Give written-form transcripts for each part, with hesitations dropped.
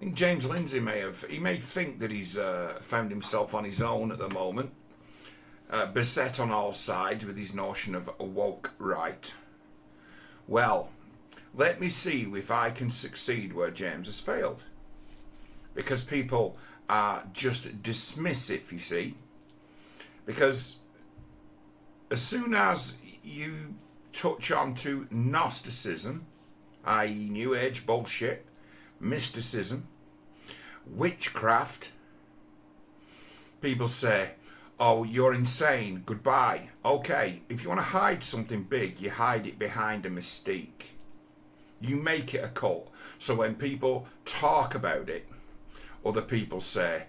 think James Lindsay may think that he's found himself on his own at the moment, beset on all sides with his notion of a woke right. Well, let me see if I can succeed where James has failed. Because people are just dismissive, you see. Because as soon as you touch on to Gnosticism, i.e. New Age bullshit, mysticism, witchcraft, people say, oh, you're insane, goodbye. Okay, if you want to hide something big, you hide it behind a mystique. You make it a cult. So when people talk about it, other people say,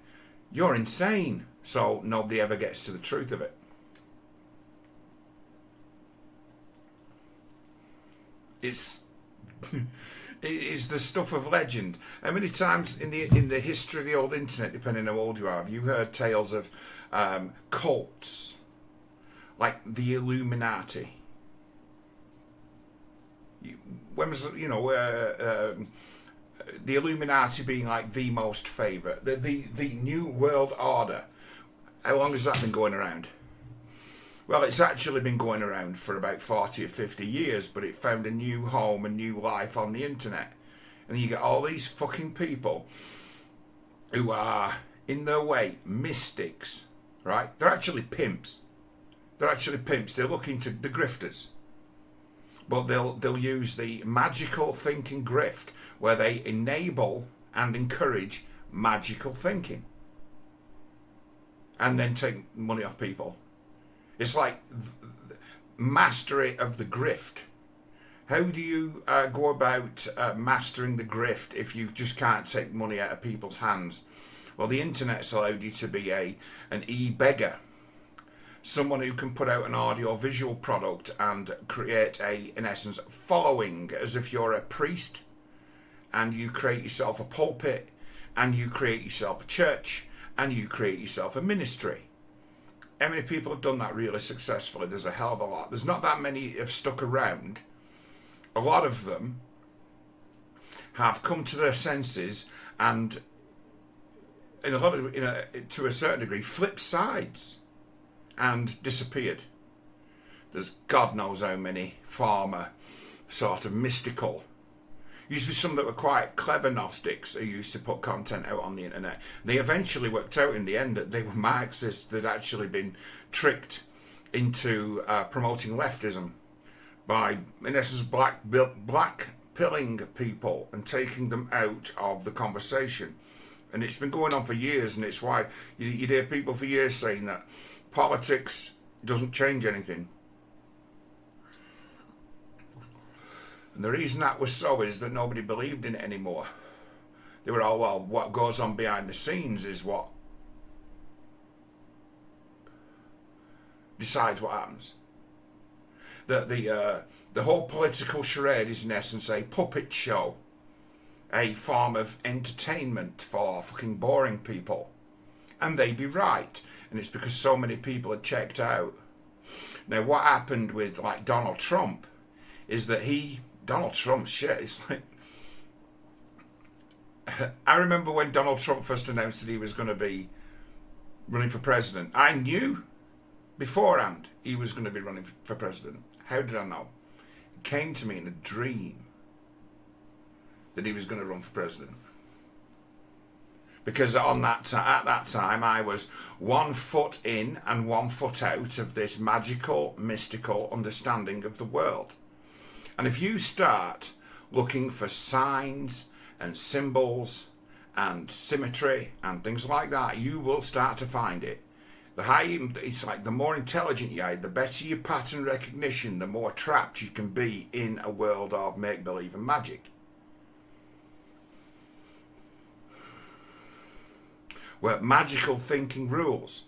you're insane. So nobody ever gets to the truth of it. It is the stuff of legend. How many times in the history of the old internet, depending on how old you are, have you heard tales of cults like the Illuminati? When was the Illuminati being like the most favourite, the New World Order? How long has that been going around? Well, it's actually been going around for about 40 or 50 years, but it found a new home, a new life on the internet. And you get all these fucking people who are, in their way, mystics, right? They're actually pimps. They're looking to the grifters. But they'll use the magical thinking grift, where they enable and encourage magical thinking. And then take money off people. It's like mastery of the grift. How do you go about mastering the grift if you just can't take money out of people's hands? Well, the internet's allowed you to be an e-beggar. Someone who can put out an audio-visual product and create in essence, following, as if you're a priest, and you create yourself a pulpit, and you create yourself a church, and you create yourself a ministry. How many people have done that really successfully? There's a hell of a lot. There's not that many have stuck around. A lot of them have come to their senses and, to a certain degree, flipped sides and disappeared. There's God knows how many former sort of mystical. Used to be some that were quite clever Gnostics who used to put content out on the internet. They eventually worked out in the end that they were Marxists that had actually been tricked into promoting leftism by, in essence, black pilling people and taking them out of the conversation. And it's been going on for years, and it's why you'd hear people for years saying that politics doesn't change anything. And the reason that was so is that nobody believed in it anymore. They were all, well, what goes on behind the scenes is what decides what happens. The whole political charade is in essence a puppet show, a form of entertainment for fucking boring people. And they'd be right. And it's because so many people had checked out. Now, what happened with like Donald Trump is that Donald Trump's shit. It's like, I remember when Donald Trump first announced that he was going to be running for president. I knew beforehand he was going to be running for president. How did I know? It came to me in a dream that he was going to run for president. Because at that time I was 1 foot in and 1 foot out of this magical, mystical understanding of the world. And if you start looking for signs and symbols and symmetry and things like that, you will start to find it. It's like the more intelligent you are, the better your pattern recognition, the more trapped you can be in a world of make-believe and magic. Where magical thinking rules.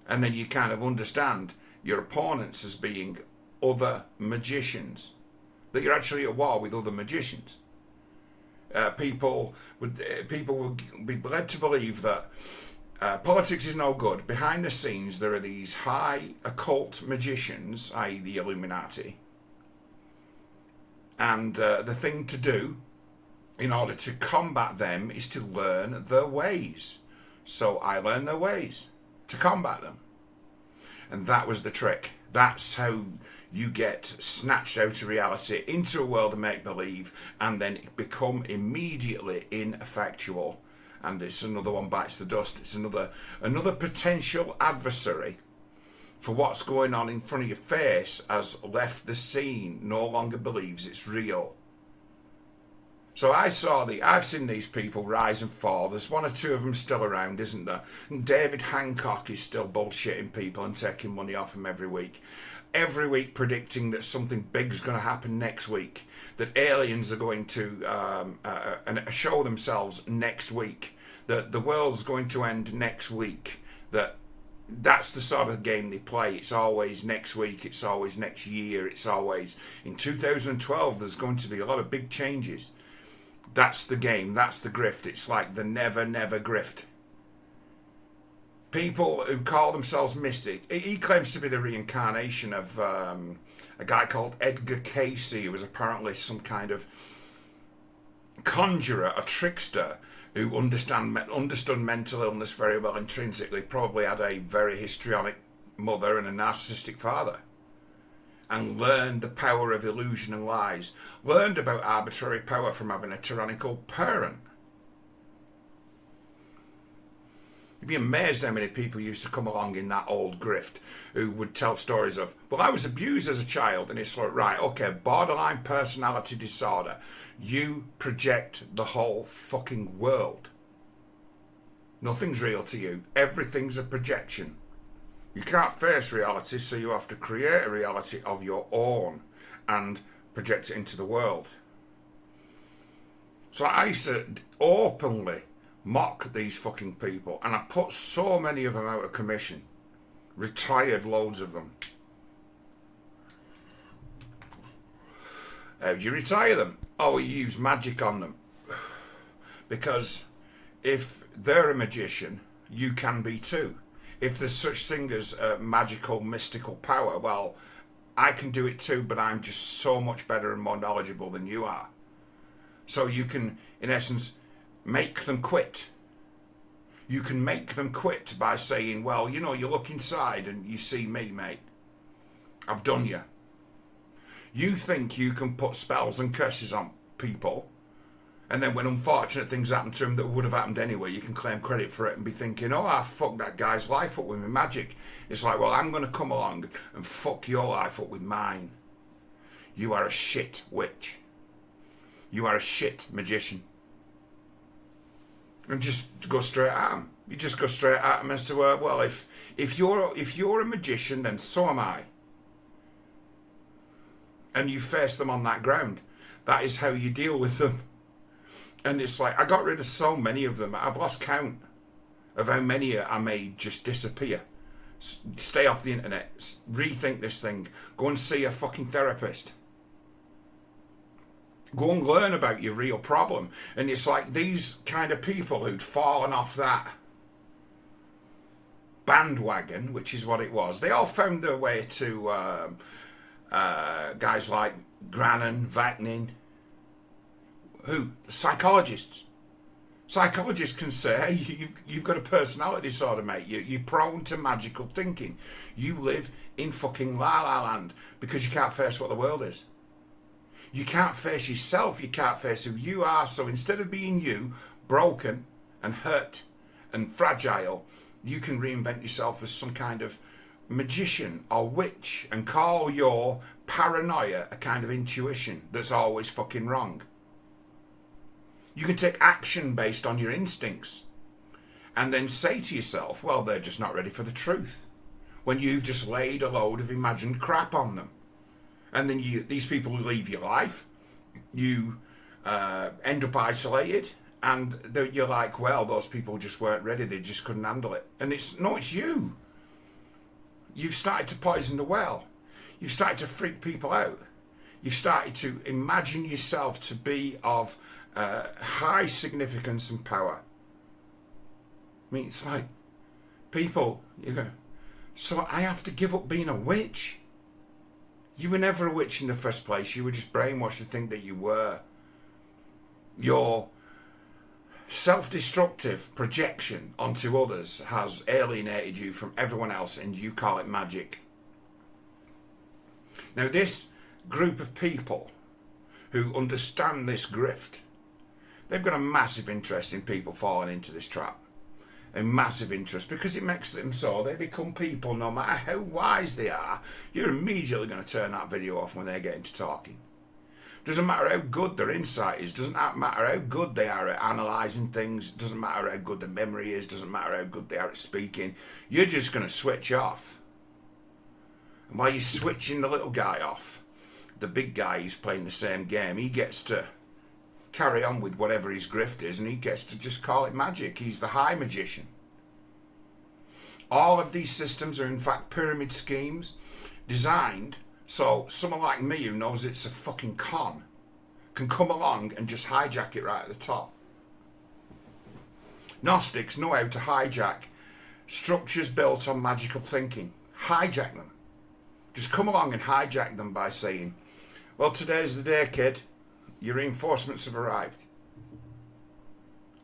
And then you kind of understand your opponents as being other magicians. That you're actually at war with other magicians. People would be led to believe that politics is no good. Behind the scenes, there are these high occult magicians, i.e. the Illuminati. And the thing to do in order to combat them is to learn their ways. So I learned their ways to combat them. And that was the trick. That's how you get snatched out of reality into a world of make-believe and then become immediately ineffectual. And it's another one bites the dust. It's another potential adversary for what's going on in front of your face has left the scene, no longer believes it's real. So I've seen these people rise and fall. There's one or two of them still around, isn't there? And David Hancock is still bullshitting people and taking money off them every week predicting that something big is going to happen next week, that aliens are going to show themselves next week, that the world's going to end next week, that's the sort of game they play. It's always next week, it's always next year, it's always in 2012 there's going to be a lot of big changes. That's the game, that's the grift. It's like the never grift. People who call themselves mystic, he claims to be the reincarnation of a guy called Edgar Cayce, who was apparently some kind of conjurer, a trickster, who understood mental illness very well intrinsically, probably had a very histrionic mother and a narcissistic father, and learned the power of illusion and lies, learned about arbitrary power from having a tyrannical parent. You'd be amazed how many people used to come along in that old grift who would tell stories of, well, I was abused as a child, and it's like, right, okay, borderline personality disorder. You project the whole fucking world. Nothing's real to you. Everything's a projection. You can't face reality, so you have to create a reality of your own and project it into the world. So I used to openly mock these fucking people, and I put so many of them out of commission. Retired loads of them. How do you retire them? Oh, you use magic on them. Because if they're a magician, you can be too. If there's such thing as magical, mystical power, well, I can do it too, but I'm just so much better and more knowledgeable than you are. So you can, in essence, make them quit. You can make them quit by saying, well, you know, you look inside and you see me, mate. I've done you. You think you can put spells and curses on people, and then when unfortunate things happen to them that would have happened anyway, you can claim credit for it and be thinking, oh, I fucked that guy's life up with my magic. It's like, well, I'm going to come along and fuck your life up with mine. You are a shit witch. You are a shit magician. And just go straight at them. You just go straight at them as to, well, if you're a magician, then so am I. And you face them on that ground. That is how you deal with them. And it's like, I got rid of so many of them. I've lost count of how many I made just disappear. Stay off the internet. Rethink this thing. Go and see a fucking therapist. Go and learn about your real problem. And it's like these kind of people who'd fallen off that bandwagon, which is what it was. They all found their way to guys like Grannon, Vaknin. Who? Psychologists. Psychologists can say, hey, you've got a personality disorder, mate. You're prone to magical thinking. You live in fucking La La Land because you can't face what the world is. You can't face yourself. You can't face who you are. So instead of being you, broken and hurt and fragile, you can reinvent yourself as some kind of magician or witch and call your paranoia a kind of intuition that's always fucking wrong. You can take action based on your instincts and then say to yourself, well, they're just not ready for the truth, when you've just laid a load of imagined crap on them. And then these people leave your life, you end up isolated, and you're like, well, those people just weren't ready, they just couldn't handle it. And it's you. You've started to poison the well. You've started to freak people out. You've started to imagine yourself to be of high significance and power. I mean, it's like, people, you know, so I have to give up being a witch? You were never a witch in the first place. You were just brainwashed to think that you were. Your self-destructive projection onto others has alienated you from everyone else, and you call it magic. Now, this group of people who understand this grift, they've got a massive interest in people falling into this trap. A massive interest, because it makes them so they become people. No matter how wise they are, you're immediately going to turn that video off when they get into talking. Doesn't matter how good their insight is, doesn't matter how good they are at analysing things, doesn't matter how good their memory is, doesn't matter how good they are at speaking, you're just going to switch off. And while you're switching the little guy off, the big guy who's playing the same game, he gets to carry on with whatever his grift is, and he gets to just call it magic. He's the high magician. All of these systems are in fact pyramid schemes designed so someone like me who knows it's a fucking con can come along and just hijack it right at the top. Gnostics know how to hijack structures built on magical thinking. Hijack them. Just come along and hijack them by saying, well, today's the day, kid. Your reinforcements have arrived.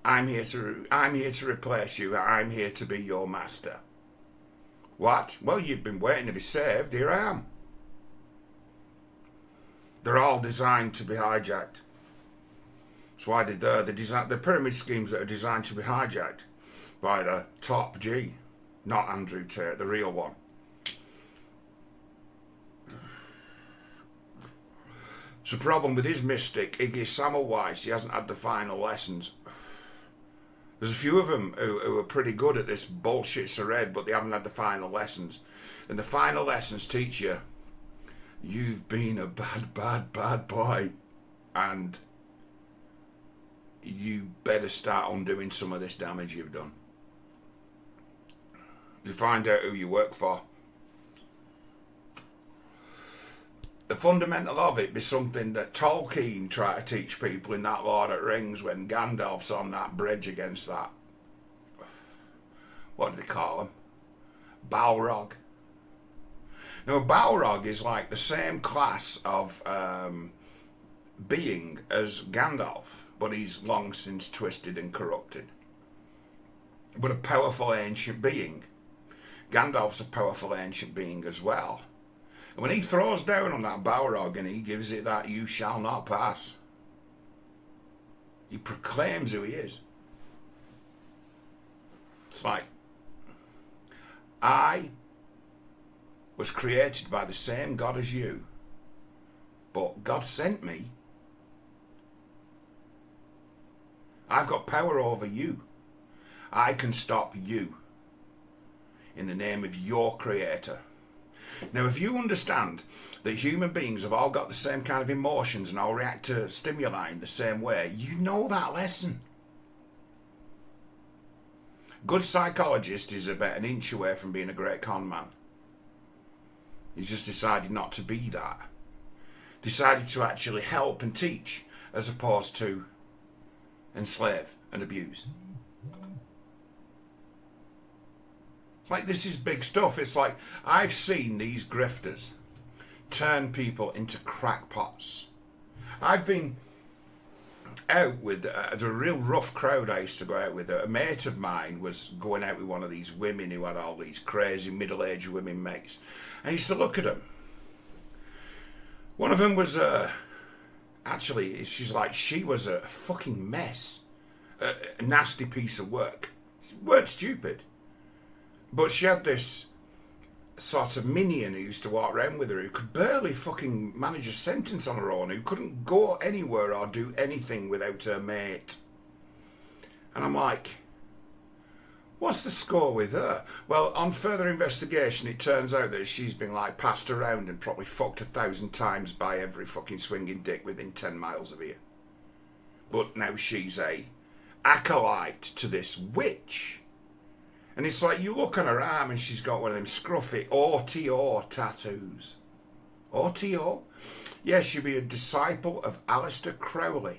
I'm here to replace you. I'm here to be your master. What? Well, you've been waiting to be saved. Here I am. They're all designed to be hijacked. That's why the pyramid schemes that are designed to be hijacked by the top G, not Andrew Tate, the real one. It's a problem with his mystic, Iggy Semmelweis. He hasn't had the final lessons. There's a few of them who are pretty good at this bullshit charade, but they haven't had the final lessons. And the final lessons teach you, you've been a bad boy, and you better start undoing some of this damage you've done. You find out who you work for. The fundamental of it be something that Tolkien tried to teach people in that Lord of the Rings when Gandalf's on that bridge against that, what do they call him? Balrog. Now, Balrog is like the same class of being as Gandalf, but he's long since twisted and corrupted. But a powerful ancient being. Gandalf's a powerful ancient being as well. And when he throws down on that Balrog and he gives it that you shall not pass, he proclaims who he is. It's like, I was created by the same God as you, but God sent me. I've got power over you. I can stop you in the name of your creator. Now, if you understand that human beings have all got the same kind of emotions and all react to stimuli in the same way, you know that lesson. Good psychologist is about an inch away from being a great con man. He's just decided not to be that. Decided to actually help and teach as opposed to enslave and abuse. It's like, this is big stuff. It's like, I've seen these grifters turn people into crackpots. I've been out with a real rough crowd I used to go out with. A mate of mine was going out with one of these women who had all these crazy middle-aged women mates. And I used to look at them. One of them was, actually, she was a fucking mess. A nasty piece of work. She weren't stupid. But she had this sort of minion who used to walk around with her who could barely fucking manage a sentence on her own, who couldn't go anywhere or do anything without her mate. And I'm like, what's the score with her? Well, on further investigation, it turns out that she's been like passed around and probably fucked 1,000 times by every fucking swinging dick within 10 miles of here. But now she's a acolyte to this witch. And it's like, you look on her arm and she's got one of them scruffy OTO tattoos. OTO? Yeah, she'd be a disciple of Aleister Crowley.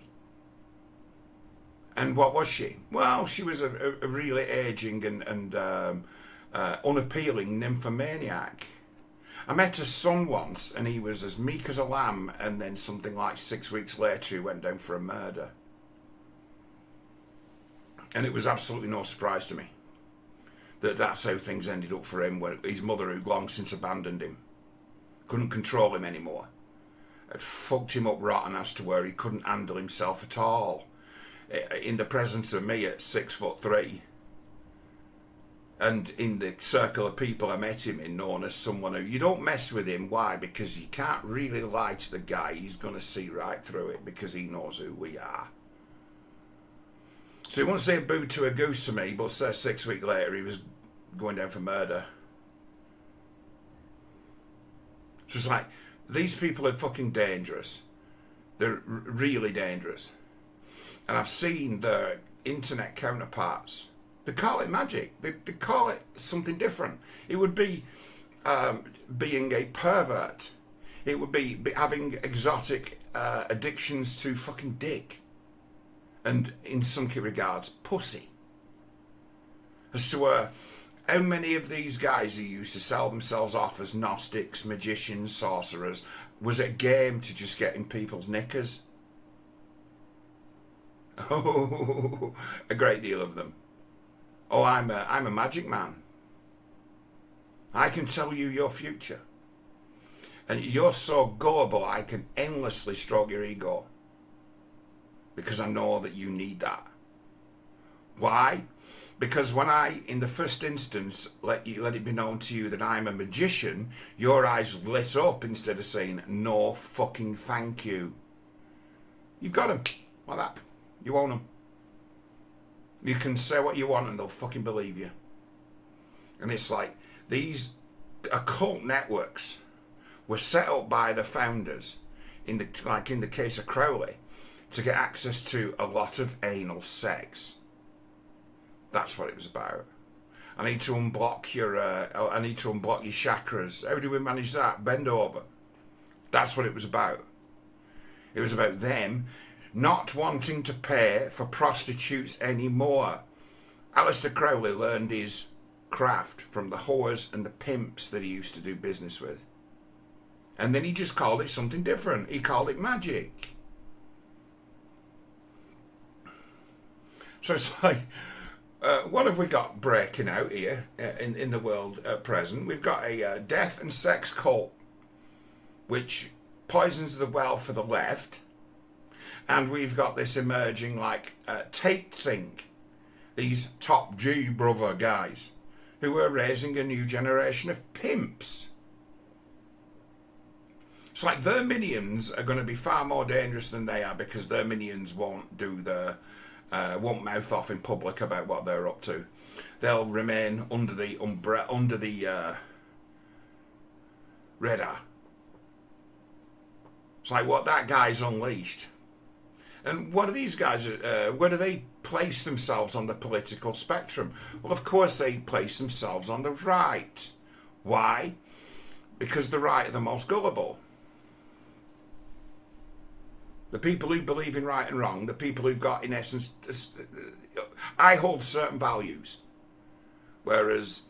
And what was she? Well, she was a really aging and unappealing nymphomaniac. I met her son once and he was as meek as a lamb, and then something like 6 weeks later he went down for a murder. And it was absolutely no surprise to me that that's how things ended up for him, when his mother, who'd long since abandoned him, couldn't control him anymore, had fucked him up rotten as to where he couldn't handle himself at all. In the presence of me at 6'3", and in the circle of people I met him in, known as someone who, you don't mess with him. Why? Because you can't really lie to the guy. He's going to see right through it, because he knows who we are. So he won't say a boo to a goose to me, but 6 weeks later he was going down for murder. So it's like, these people are fucking dangerous. They're really dangerous. And I've seen their internet counterparts. They call it magic. They call it something different. It would be being a pervert. It would be having exotic addictions to fucking dick. And in some regards, pussy. As to how many of these guys who used to sell themselves off as Gnostics, magicians, sorcerers, was it a game to just get in people's knickers? Oh, a great deal of them. Oh, I'm a magic man. I can tell you your future. And you're so gullible, I can endlessly stroke your ego. Because I know that you need that. Why? Because when I, in the first instance, let it be known to you that I'm a magician, your eyes lit up instead of saying, no fucking thank you. You've got them. Like that. You own them. You can say what you want and they'll fucking believe you. And it's like, these occult networks were set up by the founders, like in the case of Crowley, to get access to a lot of anal sex. That's what it was about. I need to unblock your chakras. How do we manage that? Bend over. That's what it was about. It was about them not wanting to pay for prostitutes anymore. Aleister Crowley learned his craft from the whores and the pimps that he used to do business with. And then he just called it something different. He called it magic. So it's like, what have we got breaking out here in the world at present? We've got a death and sex cult, which poisons the well for the left. And we've got this emerging like Tate thing. These top G brother guys who are raising a new generation of pimps. It's like their minions are going to be far more dangerous than they are, because their minions won't do their won't mouth off in public about what they're up to. They'll remain under the radar. It's like what that guy's unleashed. And what are these guys? Where do they place themselves on the political spectrum? Well, of course they place themselves on the right. Why? Because the right are the most gullible. The people who believe in right and wrong, the people who've got, in essence, I hold certain values, whereas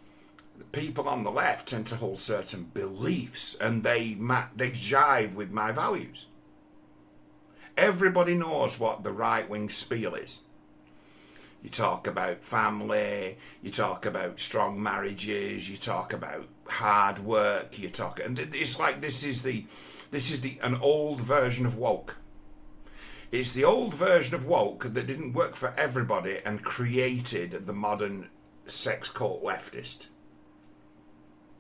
the people on the left tend to hold certain beliefs, and they jive with my values. Everybody knows what the right-wing spiel is. You talk about family, you talk about strong marriages, you talk about hard work, and it's like this is an old version of woke. It's the old version of woke that didn't work for everybody and created the modern sex cult leftist.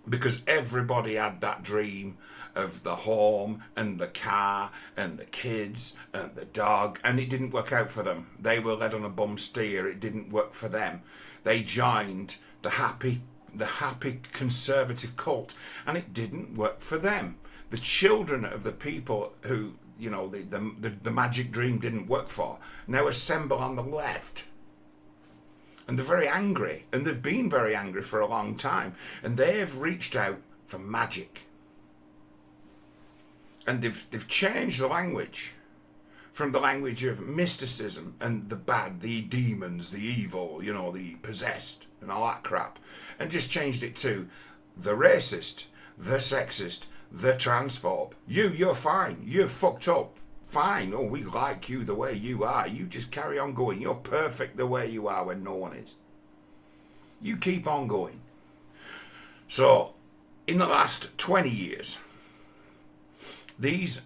Because everybody had that dream of the home and the car and the kids and the dog, and it didn't work out for them. They were led on a bum steer. It didn't work for them. They joined the happy conservative cult, and it didn't work for them. The children of the people who, you know, the magic dream didn't work for, now assemble on the left. And they're very angry, and they've been very angry for a long time, and they've reached out for magic. And they've changed the language from the language of mysticism and the bad, the demons, the evil, you know, the possessed and all that crap, and just changed it to the racist, the sexist, the transphobe. You're fine. You're fucked up. fine. Oh, we like you the way you are. You just carry on going. You're perfect the way you are when no one is. You keep on going. So, in the last 20 years, these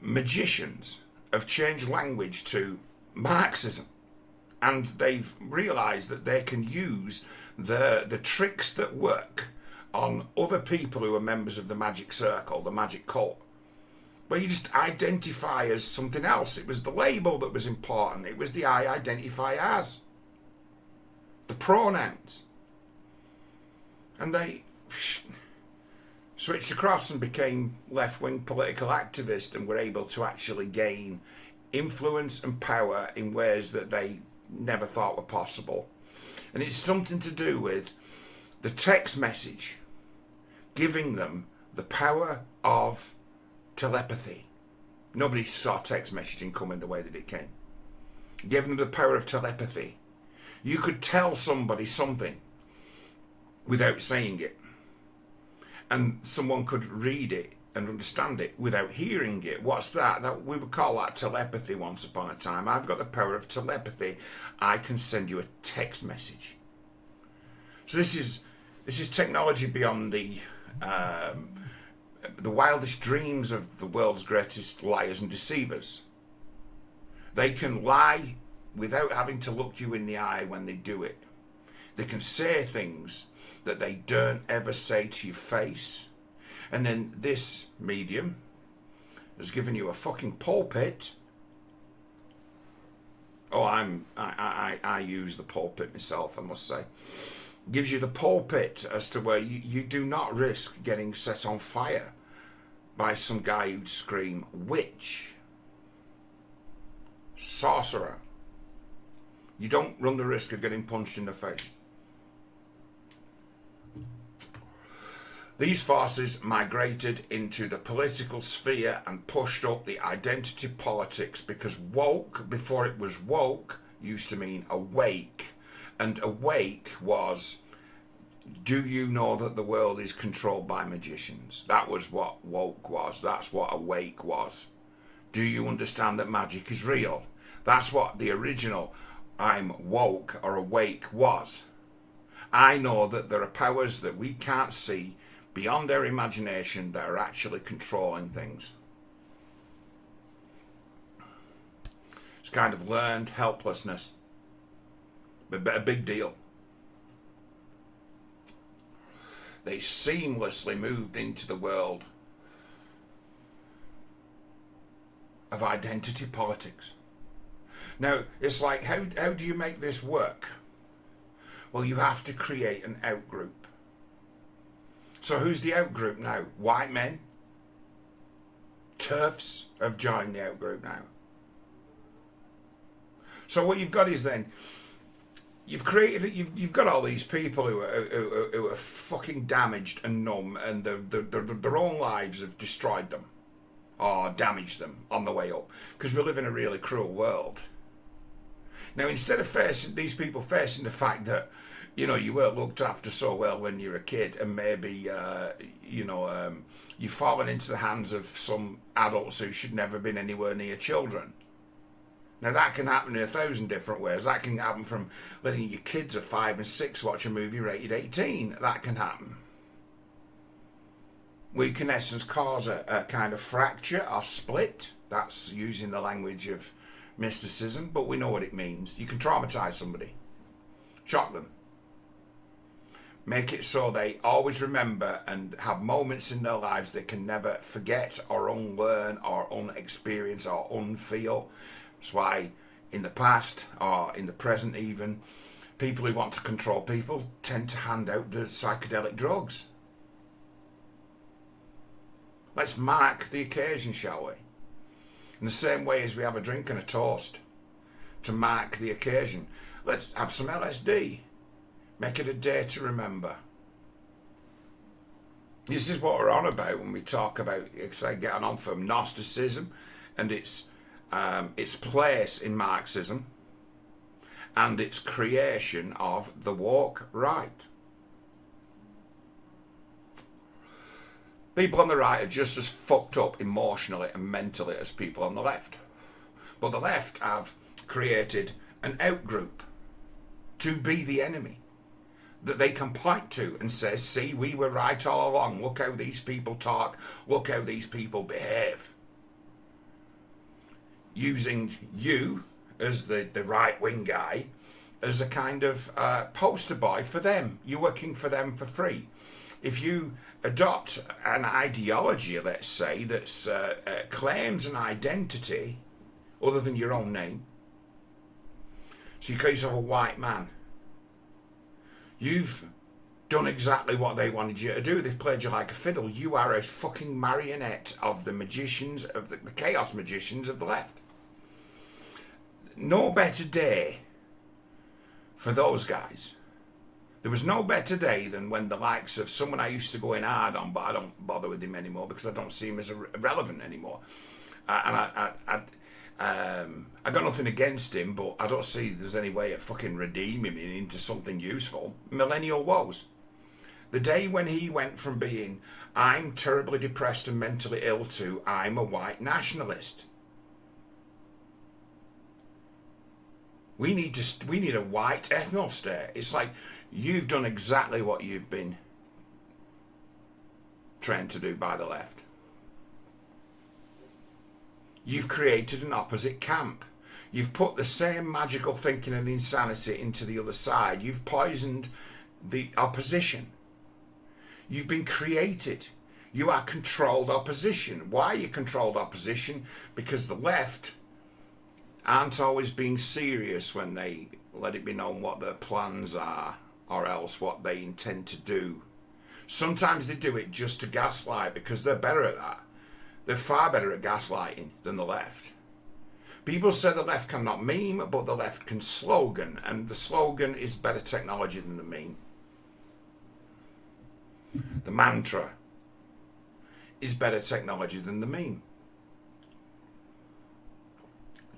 magicians have changed language to Marxism. And they've realised that they can use the tricks that work on other people who are members of the magic circle, the magic cult, where you just identify as something else. It was the label that was important. It was the I identify as. The pronouns. And they switched across and became left-wing political activists and were able to actually gain influence and power in ways that they never thought were possible. And it's something to do with the text message giving them the power of telepathy. Nobody saw text messaging coming the way that it came. It gave them the power of telepathy. You could tell somebody something without saying it, and someone could read it and understand it without hearing it. What's that? That we would call that telepathy once upon a time. I've got the power of telepathy. I can send you a text message. So this is technology beyond the wildest dreams of the world's greatest liars and deceivers. They can lie without having to look you in the eye when they do it. They can say things that they don't ever say to your face. And then this medium has given you a fucking pulpit. Oh, I use the pulpit myself, I must say. Gives you the pulpit as to where you do not risk getting set on fire by some guy who'd scream witch, sorcerer. You don't run the risk of getting punched in the face. These forces migrated into the political sphere and pushed up the identity politics, because woke, before it was woke, used to mean awake. And awake was, do you know that the world is controlled by magicians? That was what woke was. That's what awake was. Do you understand that magic is real? That's what the original I'm woke or awake was. I know that there are powers that we can't see beyond our imagination that are actually controlling things. It's kind of learned helplessness, but a big deal. They seamlessly moved into the world of identity politics. Now, it's like, how do you make this work? Well, you have to create an outgroup. So who's the outgroup now? White men? TERFs have joined the outgroup now. So what you've got is then, you've got all these people who are fucking damaged and numb, and their own lives have destroyed them or damaged them on the way up, because we live in a really cruel world. Now, instead of these people facing the fact that, you know, you weren't looked after so well when you were a kid, and maybe you've fallen into the hands of some adults who should never have been anywhere near children. Now, that can happen in 1,000 different ways. That can happen from letting your kids of 5 and 6 watch a movie rated 18. That can happen. We can, in essence, cause a kind of fracture or split. That's using the language of mysticism, but we know what it means. You can traumatize somebody, shock them, make it so they always remember and have moments in their lives they can never forget or unlearn or unexperience or unfeel. That's why in the past, or in the present even, people who want to control people tend to hand out the psychedelic drugs. Let's mark the occasion, shall we? In the same way as we have a drink and a toast to mark the occasion. Let's have some LSD. Make it a day to remember. This is what we're on about when we talk about, say, getting on from Gnosticism and its place in Marxism and its creation of the woke right. People on the right are just as fucked up emotionally and mentally as people on the left. But the left have created an outgroup to be the enemy that they can point to and say, see, we were right all along. Look how these people talk. Look how these people behave. Using you as the right-wing guy as a kind of poster boy for them. You're working for them for free. If you adopt an ideology, let's say, that claims an identity other than your own name, so you call yourself a white man, you've done exactly what they wanted you to do. They've played you like a fiddle. You are a fucking marionette of the magicians, of the chaos magicians of the left. No better day for those guys. There was no better day than when the likes of someone I used to go in hard on, but I don't bother with him anymore because I don't see him as relevant anymore. I got nothing against him, but I don't see there's any way of fucking redeeming him into something useful. Millennial woes. The day when he went from being, I'm terribly depressed and mentally ill, to I'm a white nationalist. We need a white ethno-state. It's like, you've done exactly what you've been trained to do by the left. You've created an opposite camp. You've put the same magical thinking and insanity into the other side. You've poisoned the opposition. You've been created. You are controlled opposition. Why are you controlled opposition? Because the left aren't always being serious when they let it be known what their plans are, or else what they intend to do. Sometimes they do it just to gaslight because they're better at that. They're far better at gaslighting than the left. People say the left cannot meme, but the left can slogan, and the slogan is better technology than the meme. The mantra is better technology than the meme.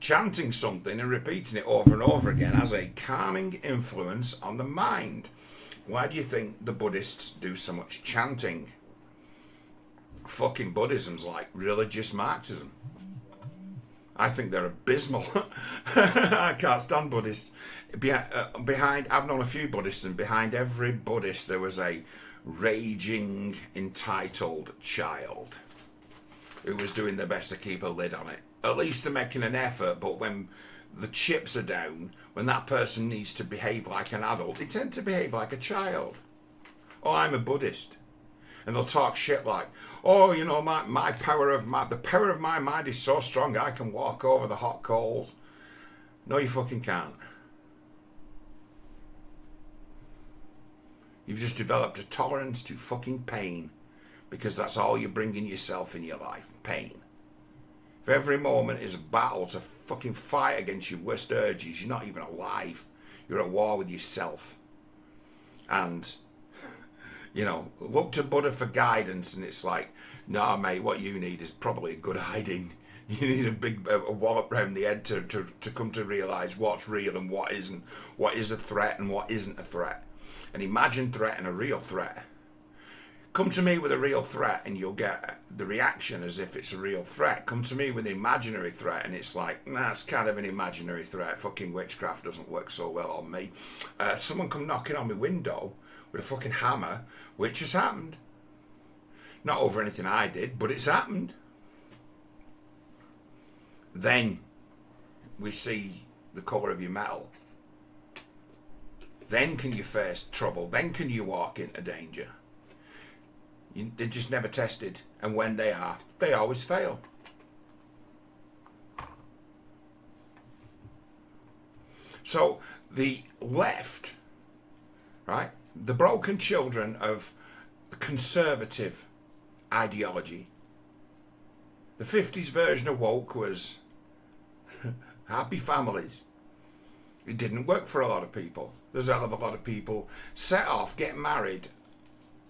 Chanting something and repeating it over and over again has a calming influence on the mind. Why do you think the Buddhists do so much chanting? Fucking Buddhism's like religious Marxism. I think they're abysmal. I can't stand Buddhists. I've known a few Buddhists, and behind every Buddhist there was a raging, entitled child who was doing their best to keep a lid on it. At least they're making an effort, but when the chips are down, when that person needs to behave like an adult, they tend to behave like a child. Oh, I'm a Buddhist. And they'll talk shit like, oh, you know, the power of my mind is so strong I can walk over the hot coals. No, you fucking can't. You've just developed a tolerance to fucking pain, because that's all you're bringing yourself in your life, pain. If every moment is a battle to fucking fight against your worst urges, you're not even alive. You're at war with yourself. And, you know, look to Buddha for guidance, and it's like, nah, mate, what you need is probably a good hiding. You need a big wallop round the head to come to realise what's real and what isn't. What is a threat and what isn't a threat. An imagined threat and a real threat. Come to me with a real threat and you'll get the reaction as if it's a real threat. Come to me with an imaginary threat and it's like, nah, it's kind of an imaginary threat. Fucking witchcraft doesn't work so well on me. Someone come knocking on my window with a fucking hammer, which has happened. Not over anything I did, but it's happened. Then we see the colour of your metal. Then can you face trouble. Then can you walk into danger. They're just never tested. And when they are, they always fail. So the left, right, the broken children of conservative ideology. The 50s version of woke was happy families. It didn't work for a lot of people. There's a hell of a lot of people set off, get married,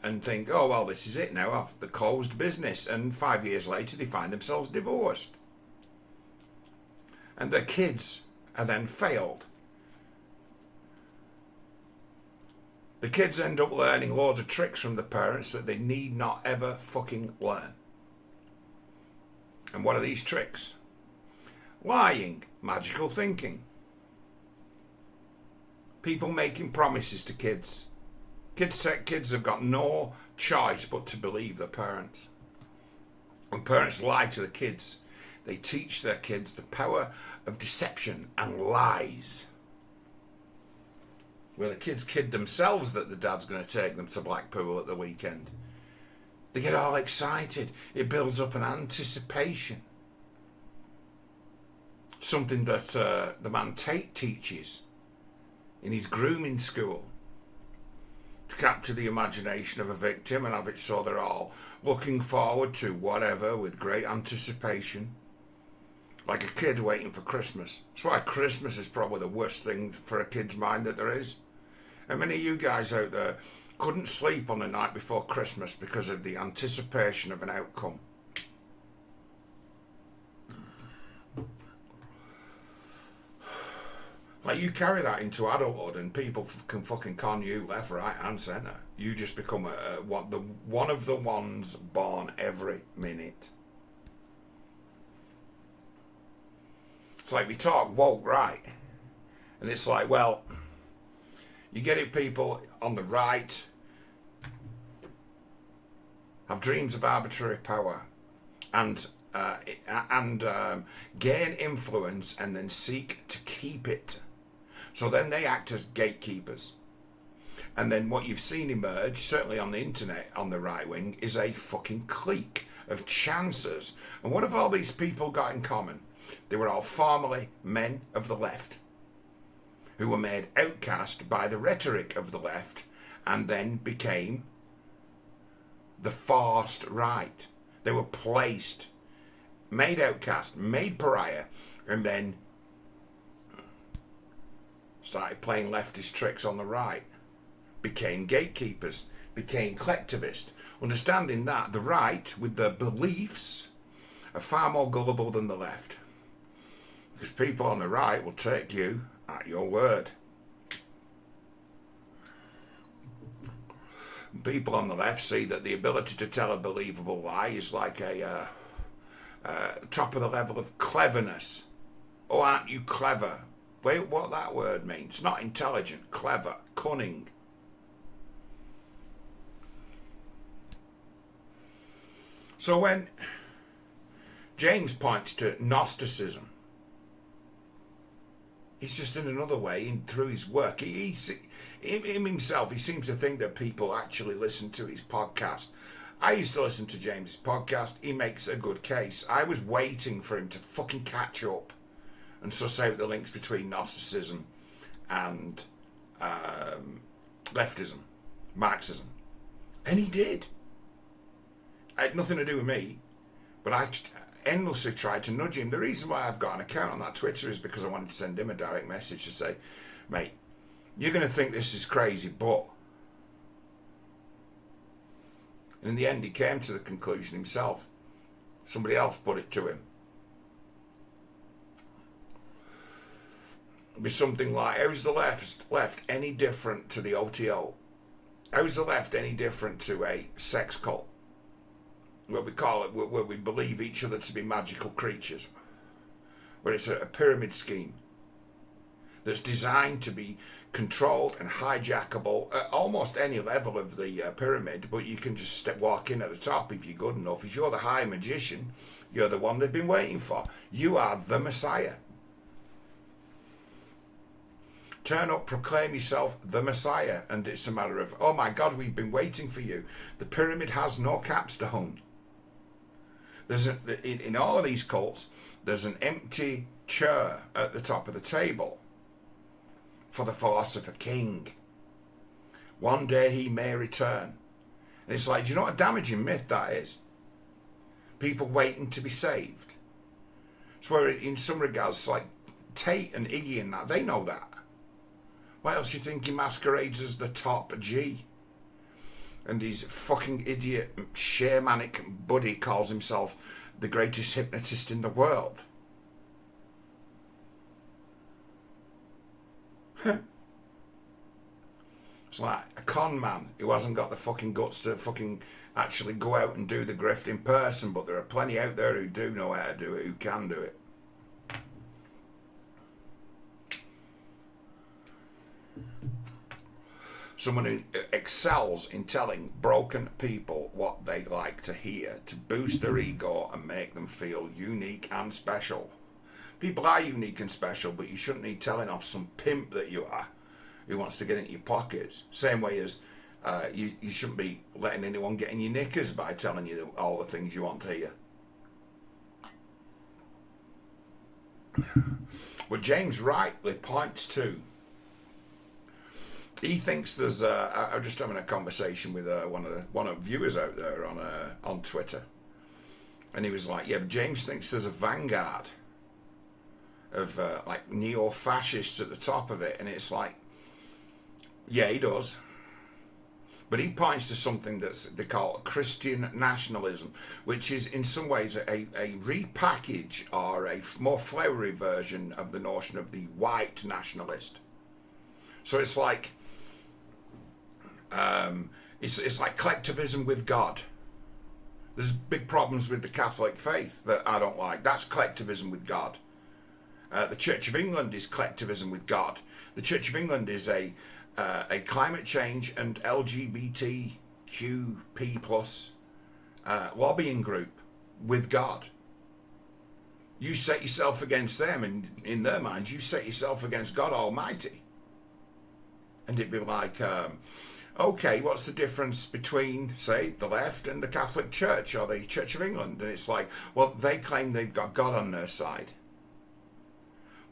and think, oh, well, this is it now. I've the closed business. And 5 years later, they find themselves divorced. And their kids are then failed. The kids end up learning loads of tricks from the parents that they need not ever fucking learn. And what are these tricks? Lying, magical thinking. People making promises to kids. Kids have got no choice but to believe their parents. When parents lie to the kids, they teach their kids the power of deception and lies. Where the kids kid themselves that the dad's going to take them to Blackpool at the weekend. They get all excited. It builds up an anticipation. Something that the man Tate teaches in his grooming school. To capture the imagination of a victim and have it so they're all looking forward to whatever with great anticipation. Like a kid waiting for Christmas. That's why Christmas is probably the worst thing for a kid's mind that there is. How many of you guys out there couldn't sleep on the night before Christmas because of the anticipation of an outcome? Like, you carry that into adulthood and people can fucking con you left, right and centre. You just become one of the ones born every minute. It's like we talk woke right. And it's like, well, you get it, people on the right have dreams of arbitrary power and gain influence and then seek to keep it. So then they act as gatekeepers. And then what you've seen emerge, certainly on the internet, on the right wing, is a fucking clique of chancers. And what have all these people got in common? They were all formerly men of the left, who were made outcast by the rhetoric of the left, and then became the forced right. They were placed, made outcast, made pariah, and then started playing leftist tricks on the right, became gatekeepers, became collectivist, understanding that the right, with their beliefs, are far more gullible than the left. Because people on the right will take you at your word. People on the left see that the ability to tell a believable lie is like a top of the level of cleverness. Oh, aren't you clever? Wait, what that word means? Not intelligent, clever, cunning. So when James points to Gnosticism, he's just in another way through his work. He himself, he seems to think that people actually listen to his podcast. I used to listen to James's podcast. He makes a good case. I was waiting for him to fucking catch up and suss out the links between Gnosticism and leftism, Marxism. And he did. It had nothing to do with me, but I endlessly tried to nudge him. The reason why I've got an account on that Twitter is because I wanted to send him a direct message to say, mate, you're going to think this is crazy, but... And in the end, he came to the conclusion himself. Somebody else put it to him. It'd be something like, how's the left any different to the OTO? How's the left any different to a sex cult? Where we call it, where we believe each other to be magical creatures. Where it's a pyramid scheme that's designed to be controlled and hijackable at almost any level of the pyramid, but you can just walk in at the top if you're good enough. If you're the high magician, you're the one they've been waiting for. You are the Messiah. Turn up, proclaim yourself the Messiah, and it's a matter of, oh my God, we've been waiting for you. The pyramid has no capstone. In all of these cults, there's an empty chair at the top of the table for the philosopher king. One day he may return. And it's like, do you know what a damaging myth that is? People waiting to be saved. It's where in some regards, like Tate and Iggy and that, they know that. Why else do you think he masquerades as the top G? And his fucking idiot shamanic buddy calls himself the greatest hypnotist in the world. It's like a con man who hasn't got the fucking guts to fucking actually go out and do the grift in person, but there are plenty out there who do know how to do it, who can do it. Someone who excels in telling broken people what they like to hear to boost their ego and make them feel unique and special. People are unique and special, but you shouldn't need telling off some pimp that you are who wants to get into your pockets. Same way as you shouldn't be letting anyone get in your knickers by telling you all the things you want to hear. But James rightly points to, he thinks there's I'm just having a conversation with one of the viewers out there on Twitter, and he was like, yeah, but James thinks there's a vanguard of like neo-fascists at the top of it, and it's like, yeah, he does, but he points to something they call Christian nationalism, which is in some ways a repackage or a more flowery version of the notion of the white nationalist. So it's like it's like collectivism with God. There's big problems with the Catholic faith that I don't like. That's collectivism with God. The Church of England is collectivism with God. The Church of England is a climate change and LGBTQP plus lobbying group with God. You set yourself against them, and in their minds, you set yourself against God Almighty. And it'd be like, okay, what's the difference between, say, the left and the Catholic Church or the Church of England? And it's like, well, they claim they've got God on their side.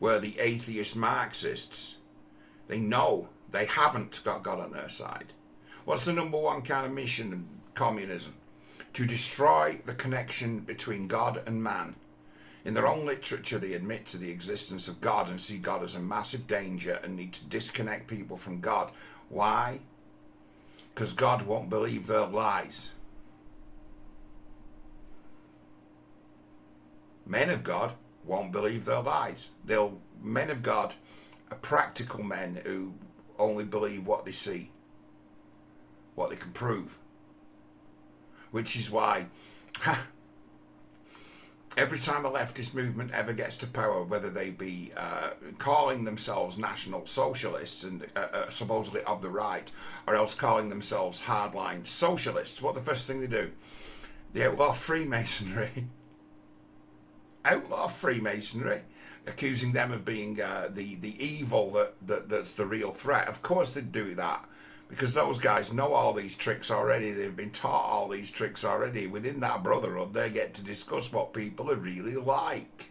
Where the atheist Marxists, they know they haven't got God on their side. What's the number one kind of mission in communism? To destroy the connection between God and man. In their own literature, they admit to the existence of God and see God as a massive danger and need to disconnect people from God. Why? Because God won't believe their lies. Men of God won't believe their lies. Men of God are practical men who only believe what they see, what they can prove. Which is why every time a leftist movement ever gets to power, whether they be calling themselves National Socialists and supposedly of the right, or else calling themselves hardline socialists, what the first thing they do? They outlaw Freemasonry. Outlaw Freemasonry, accusing them of being the evil that's the real threat. Of course they'd do that, because those guys know all these tricks already. They've been taught all these tricks already. Within that brotherhood, they get to discuss what people are really like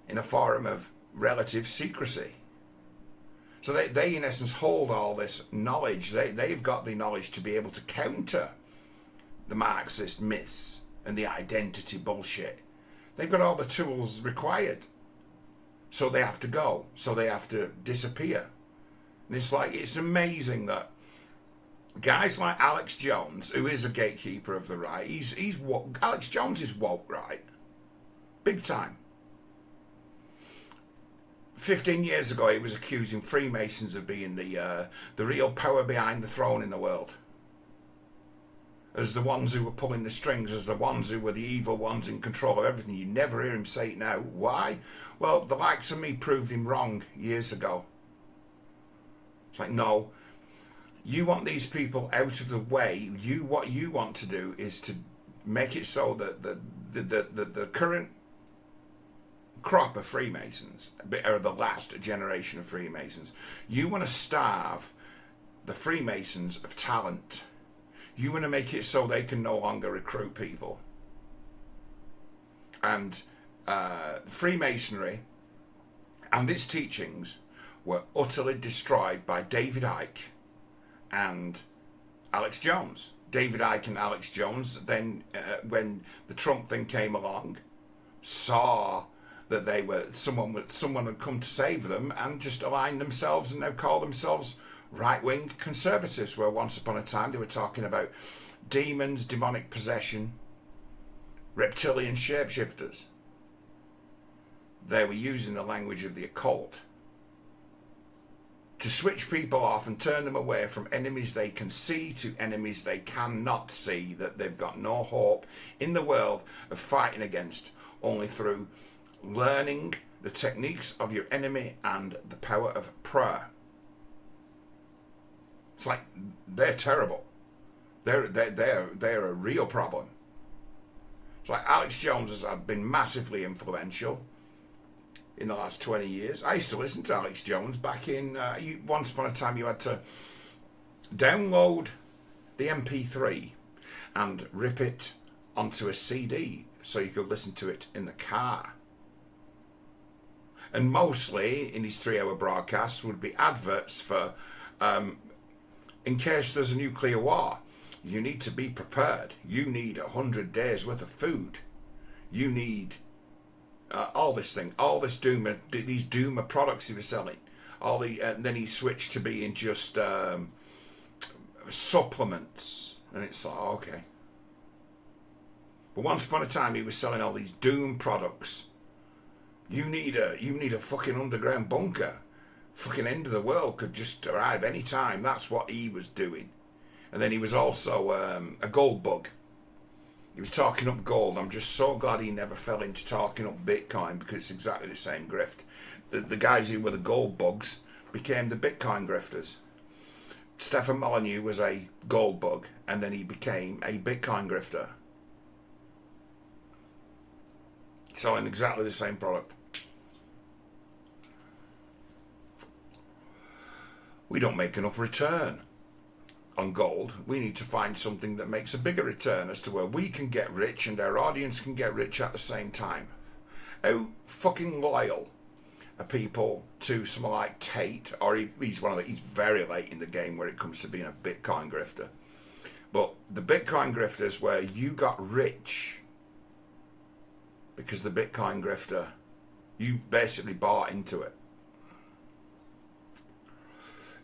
in a forum of relative secrecy. So they in essence hold all this knowledge. They've got the knowledge to be able to counter the Marxist myths and the identity bullshit. They've got all the tools required. So they have to go. So they have to disappear. And it's like, it's amazing that guys like Alex Jones, who is a gatekeeper of the right, he's woke. Alex Jones is woke, right? Big time. 15 years ago, he was accusing Freemasons of being the real power behind the throne in the world. As the ones who were pulling the strings, as the ones who were the evil ones in control of everything. You never hear him say it now. Why? Well, the likes of me proved him wrong years ago. It's like, no, you want these people out of the way. What you want to do is to make it so that the current crop of Freemasons, or the last generation of Freemasons, you want to starve the Freemasons of talent. You want to make it so they can no longer recruit people. And Freemasonry and its teachings were utterly destroyed by David Icke and Alex Jones. David Icke and Alex Jones, then when the Trump thing came along, saw that they were someone had come to save them and just aligned themselves and now call themselves right-wing conservatives, where once upon a time they were talking about demons, demonic possession, reptilian shapeshifters. They were using the language of the occult. to switch people off and turn them away from enemies they can see to enemies they cannot see, that they've got no hope in the world of fighting against, only through learning the techniques of your enemy and the power of prayer. It's like, they're terrible. They're a real problem. It's like Alex Jones has been massively influential in the last 20 years. I used to listen to Alex Jones back in, once upon a time you had to download the MP3 and rip it onto a CD so you could listen to it in the car. And mostly in his 3-hour broadcasts would be adverts for, in case there's a nuclear war, you need to be prepared. You need 100 days worth of food. You need all this thing, all this Doomer, these Doomer products he was selling. And then he switched to being just supplements. And it's like, okay. But once upon a time he was selling all these Doom products. You need a fucking underground bunker. Fucking end of the world could just arrive any time. That's what he was doing. And then he was also a gold bug. He was talking up gold. I'm just so glad he never fell into talking up Bitcoin, because it's exactly the same grift. The guys who were the gold bugs became the Bitcoin grifters. Stefan Molyneux was a gold bug, and then he became a Bitcoin grifter. Selling exactly the same product. We don't make enough return on gold. We need to find something that makes a bigger return, as to where we can get rich and our audience can get rich at the same time. How fucking loyal are people to someone like Tate? Or he's very late in the game where it comes to being a Bitcoin grifter. But the Bitcoin grifters, where you got rich because the Bitcoin grifter, you basically bought into it.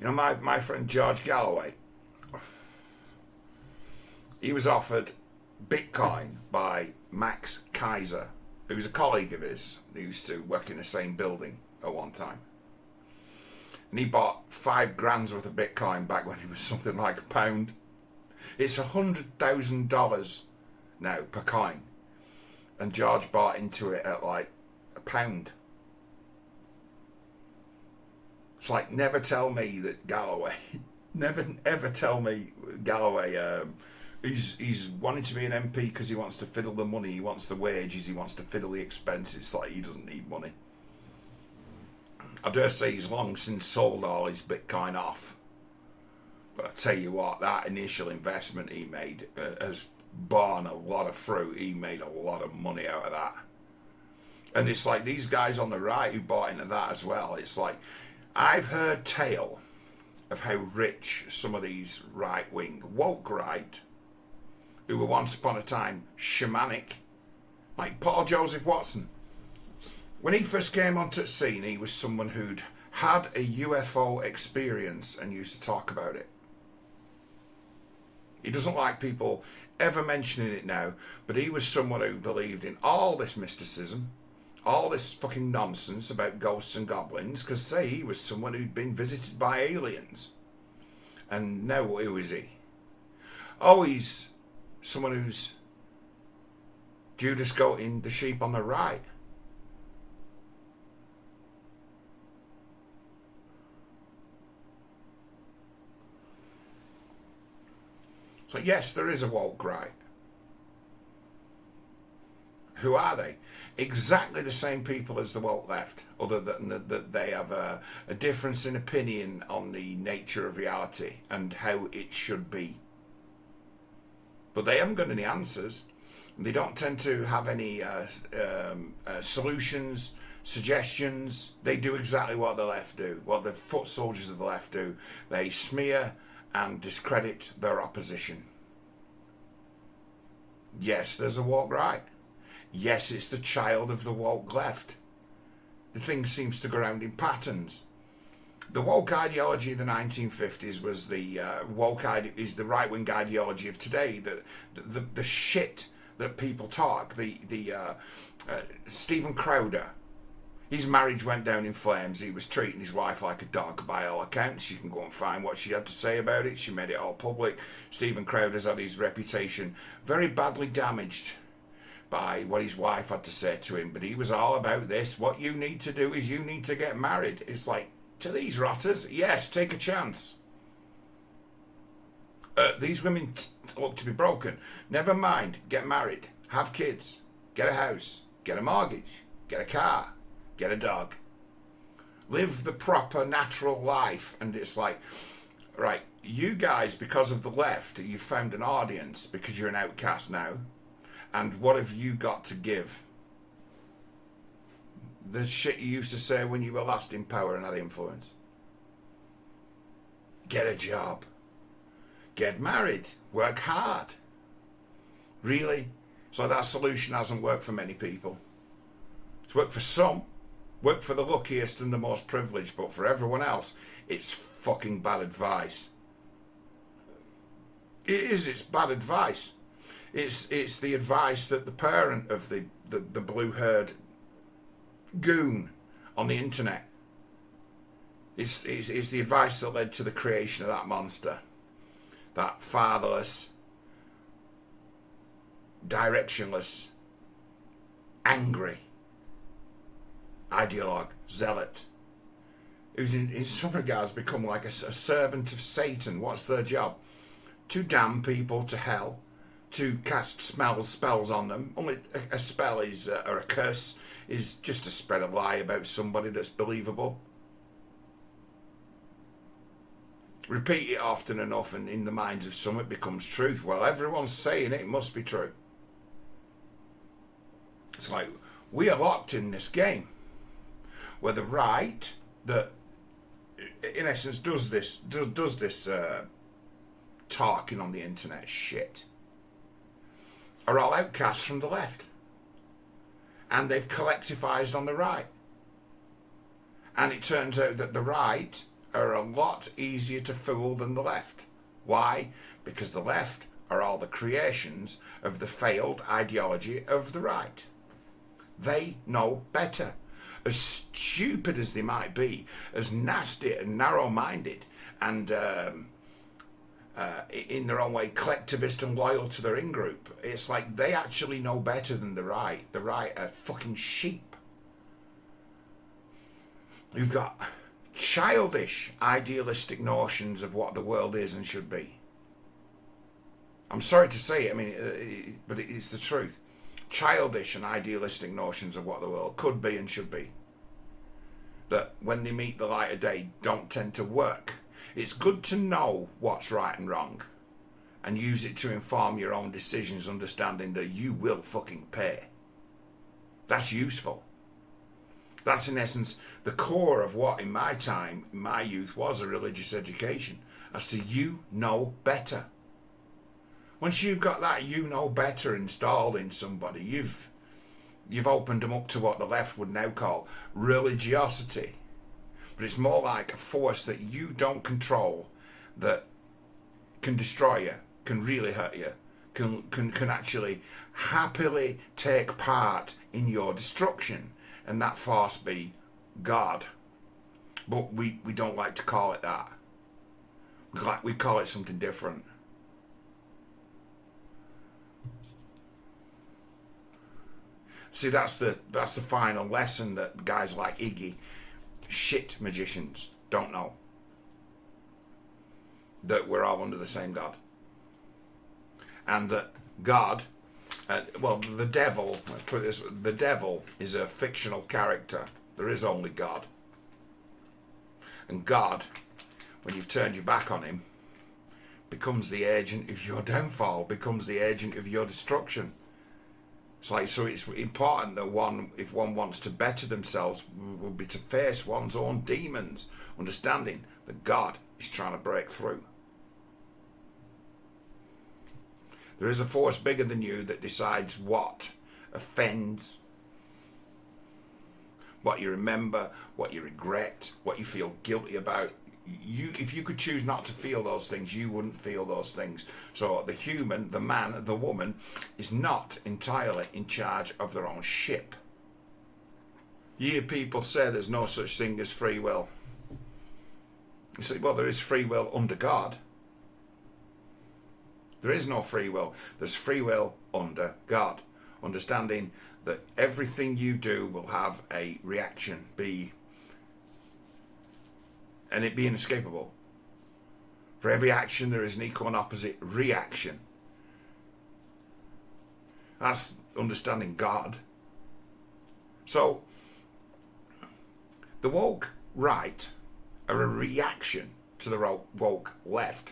You know, my friend George Galloway, he was offered Bitcoin by Max Kaiser, who's a colleague of his, who used to work in the same building at one time. And he bought $5,000 worth of Bitcoin back when it was something like £1. It's $100,000 now per coin. And George bought into it at like £1. It's like, never tell me that Galloway, never ever tell me Galloway, he's wanting to be an MP because he wants to fiddle the money, he wants the wages, he wants to fiddle the expenses. It's like, he doesn't need money. I dare say he's long since sold all his Bitcoin off. But I tell you what, that initial investment he made has borne a lot of fruit. He made a lot of money out of that. And it's like, these guys on the right who bought into that as well, it's like, I've heard tale of how rich some of these right-wing, woke right, who were once upon a time shamanic, like Paul Joseph Watson. When he first came onto the scene, he was someone who'd had a UFO experience and used to talk about it. He doesn't like people ever mentioning it now, but he was someone who believed in all this mysticism, all this fucking nonsense about ghosts and goblins, because, say, he was someone who'd been visited by aliens. And now who is he? Oh, he's someone who's Judas goating the sheep on the right. So yes, there is a woke right. Who are they? Exactly the same people as the woke left, other than that they have a difference in opinion on the nature of reality and how it should be. But they haven't got any answers. They don't tend to have any solutions, suggestions. They do exactly what the left do, what the foot soldiers of the left do. They smear and discredit their opposition. Yes, there's a woke right. Yes, it's the child of the woke left. The thing seems to go around in patterns. The woke ideology of the 1950s was the is the right-wing ideology of today. The shit that people talk. The Stephen Crowder. His marriage went down in flames. He was treating his wife like a dog by all accounts. You can go and find what she had to say about it. She made it all public. Stephen Crowder's had his reputation very badly damaged by what his wife had to say to him. But he was all about this. What you need to do is you need to get married. It's like, to these rotters, yes, take a chance. These women look to be broken. Never mind, get married, have kids, get a house, get a mortgage, get a car, get a dog. Live the proper, natural life. And it's like, right, you guys, because of the left, you've found an audience because you're an outcast now. And what have you got to give? The shit you used to say when you were last in power and had influence. Get a job. Get married. Work hard. Really? So that solution hasn't worked for many people. It's worked for some. Worked for the luckiest and the most privileged. But for everyone else, it's fucking bad advice. It is. It's bad advice. It's the advice that the parent of the blue-haired goon on the internet. It's the advice that led to the creation of that monster. That fatherless, directionless, angry ideologue, zealot, who's in some regards become like a servant of Satan. What's their job? To damn people to hell, to cast spells on them. Only a spell is, or a curse, is just to spread a lie about somebody that's believable. Repeat it often enough and in the minds of some it becomes truth. Well, everyone's saying it must be true. It's like, we are locked in this game where the right, that in essence does this talking on the internet shit, are all outcasts from the left. And they've collectivized on the right. And it turns out that the right are a lot easier to fool than the left. Why? Because the left are all the creations of the failed ideology of the right. They know better. As stupid as they might be, as nasty and narrow-minded, and in their own way collectivist and loyal to their in-group, it's like they actually know better than the right. The right are fucking sheep. You've got childish, idealistic notions of what the world is and should be. I'm sorry to say it, I mean, but it's the truth. Childish and idealistic notions of what the world could be and should be, that when they meet the light of day don't tend to work. It's good to know what's right and wrong and use it to inform your own decisions, understanding that you will fucking pay. That's useful. That's in essence the core of what in my time, in my youth, was a religious education, as to you know better. Once you've got that you know better installed in somebody, you've opened them up to what the left would now call religiosity. But it's more like a force that you don't control, that can destroy you, can really hurt you, can actually happily take part in your destruction. And that force be God. But we don't like to call it that. We call it something different. See, that's the final lesson that guys like Iggy, shit magicians, don't know. That we're all under the same God. And that God, the devil, let's put it this way, the devil is a fictional character. There is only God. And God, when you've turned your back on him, becomes the agent of your downfall, becomes the agent of your destruction. It's like, so it's important that if one wants to better themselves, would be to face one's own demons, understanding that God is trying to break through. There is a force bigger than you that decides what offends, what you remember, what you regret, what you feel guilty about. If you could choose not to feel those things, you wouldn't feel those things. So the human, the man, the woman, is not entirely in charge of their own ship. You hear people say there's no such thing as free will. You say, well, there is free will under God. There is no free will. There's free will under God. Understanding that everything you do will have a reaction, and it be inescapable. For every action there is an equal and opposite reaction. That's understanding God. So, the woke right are a reaction to the woke left.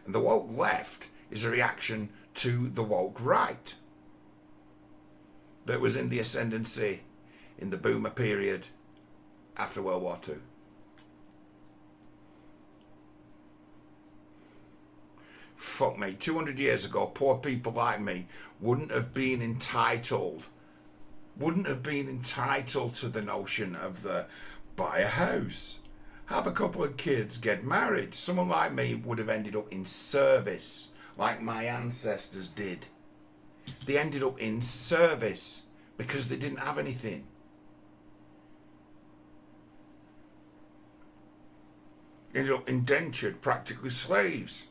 And the woke left is a reaction to the woke right that was in the ascendancy in the boomer period after World War II. Fuck me, 200 years ago, poor people like me wouldn't have been entitled to the notion of the buy a house, have a couple of kids, get married. Someone like me would have ended up in service, like my ancestors did. They ended up in service because they didn't have anything. Ended up indentured, practically slaves.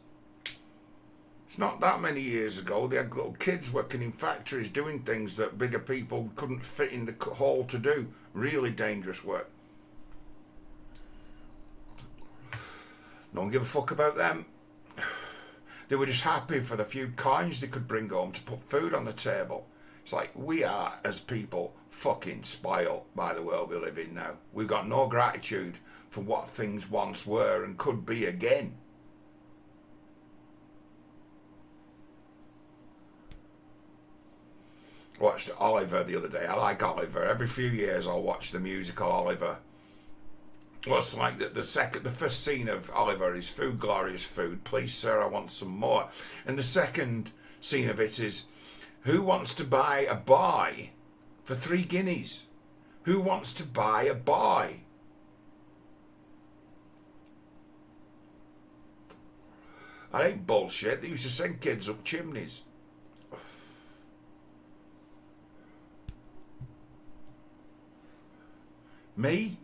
It's not that many years ago. They had little kids working in factories doing things that bigger people couldn't fit in the hall to do. Really dangerous work. No one gave a fuck about them. They were just happy for the few coins they could bring home to put food on the table. It's like we are, as people, fucking spoiled by the world we live in now. We've got no gratitude for what things once were and could be again. Watched Oliver the other day. I like Oliver. Every few years I'll watch the musical Oliver. Well, it's like the first scene of Oliver is food, glorious food. Please, sir, I want some more. And the second scene of it is, who wants to buy a boy for 3 guineas? Who wants to buy a boy? That ain't bullshit. They used to send kids up chimneys. Me,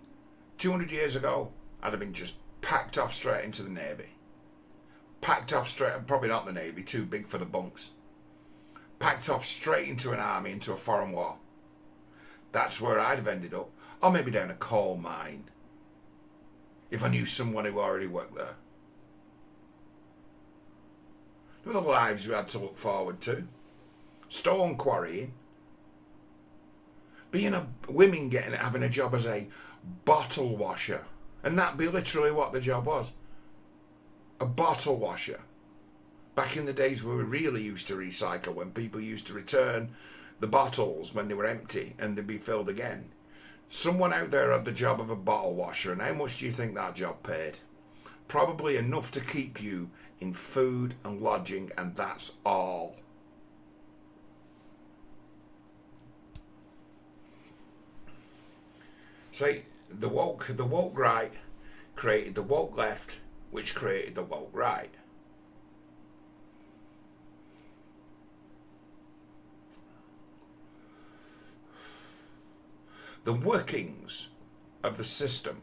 200 years ago, I'd have been just packed off straight into the Navy. Packed off straight, probably not the Navy, too big for the bunks. Packed off straight into an army, into a foreign war. That's where I'd have ended up. Or maybe down a coal mine, if I knew someone who already worked there. There were the lives we had to look forward to. Stone quarrying. Women having a job as a bottle washer. And that'd be literally what the job was. A bottle washer. Back in the days we were really used to recycle, when people used to return the bottles when they were empty and they'd be filled again. Someone out there had the job of a bottle washer, and how much do you think that job paid? Probably enough to keep you in food and lodging, and that's all. See, the woke right created the woke left, which created the woke right. The workings of the system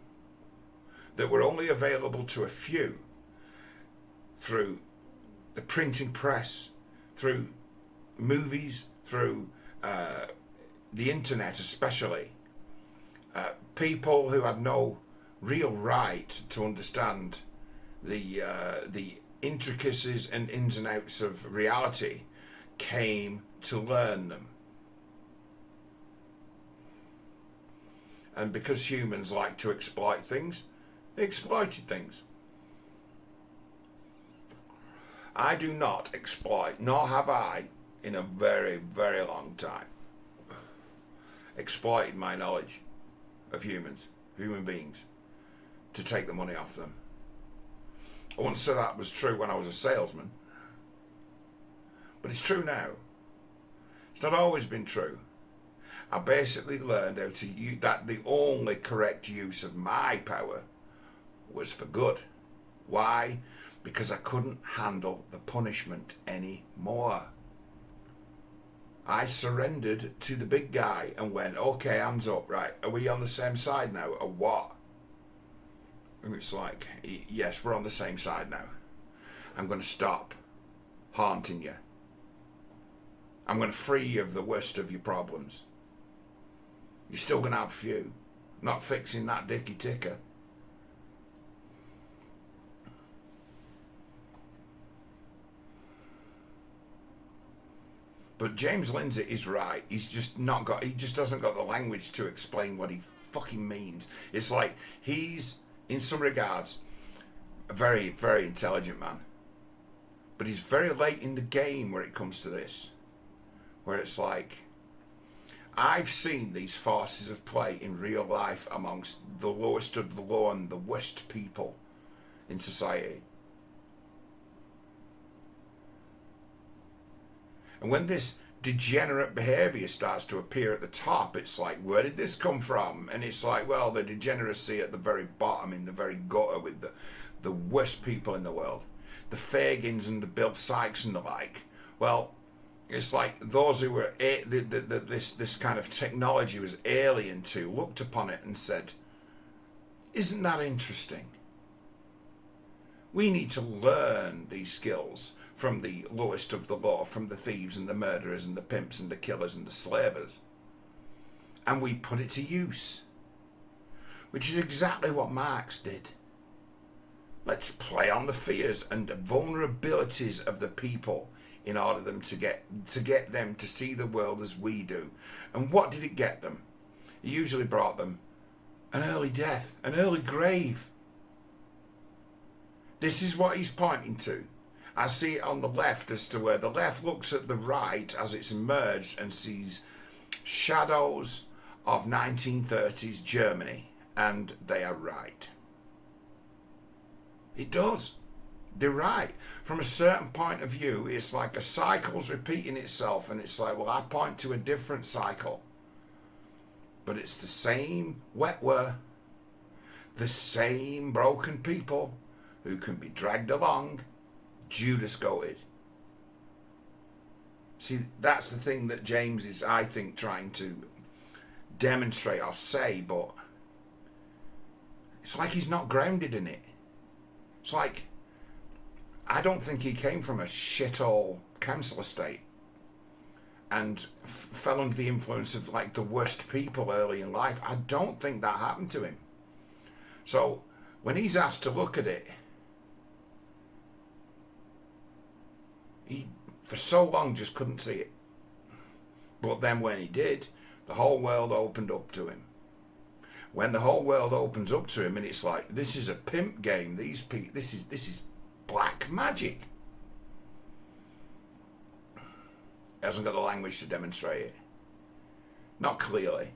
that were only available to a few through the printing press, through movies, through the internet especially, people who had no real right to understand the intricacies and ins and outs of reality came to learn them. And because humans like to exploit things, they exploited things. I do not exploit, nor have I, in a very, very long time, exploited my knowledge of human beings, to take the money off them. I wouldn't say that was true when I was a salesman, but it's true now. It's not always been true. I basically learned how to use that. The only correct use of my power was for good. Why? Because I couldn't handle the punishment anymore. I surrendered to the big guy and went, okay, hands up, right, are we on the same side now, or what? And it's like, yes, we're on the same side now. I'm going to stop haunting you. I'm going to free you of the worst of your problems. You're still going to have a few. Not fixing that dicky ticker. But James Lindsay is right. He just doesn't got the language to explain what he fucking means. It's like he's, in some regards, a very, very intelligent man. But he's very late in the game where it comes to this. Where it's like, I've seen these forces of play in real life amongst the lowest of the low and the worst people in society. And when this degenerate behaviour starts to appear at the top, it's like, where did this come from? And it's like, well, the degeneracy at the very bottom, in the very gutter, with the worst people in the world. The Fagins and the Bill Sykes and the like. Well, it's like those who were this kind of technology was alien to, looked upon it and said, isn't that interesting? We need to learn these skills from the lowest of the low, from the thieves and the murderers and the pimps and the killers and the slavers. And we put it to use. Which is exactly what Marx did. Let's play on the fears and vulnerabilities of the people in order to get them to see the world as we do. And what did it get them? It usually brought them an early death, an early grave. This is what he's pointing to. I see it on the left as to where the left looks at the right as it's emerged and sees shadows of 1930s Germany, and they are right. It does. They're right. From a certain point of view, it's like a cycle's repeating itself, and it's like, well, I point to a different cycle. But it's the same wetware, the same broken people who can be dragged along, Judas goated. See, that's the thing that James is, I think, trying to demonstrate or say, but it's like he's not grounded in it. It's like, I don't think he came from a shithole council estate and fell under the influence of like the worst people early in life. I don't think that happened to him. So when he's asked to look at it, he for so long just couldn't see it. But then when he did, the whole world opened up to him. When the whole world opens up to him, and it's like, this is a pimp game. This is black magic. He hasn't got the language to demonstrate it. Not clearly.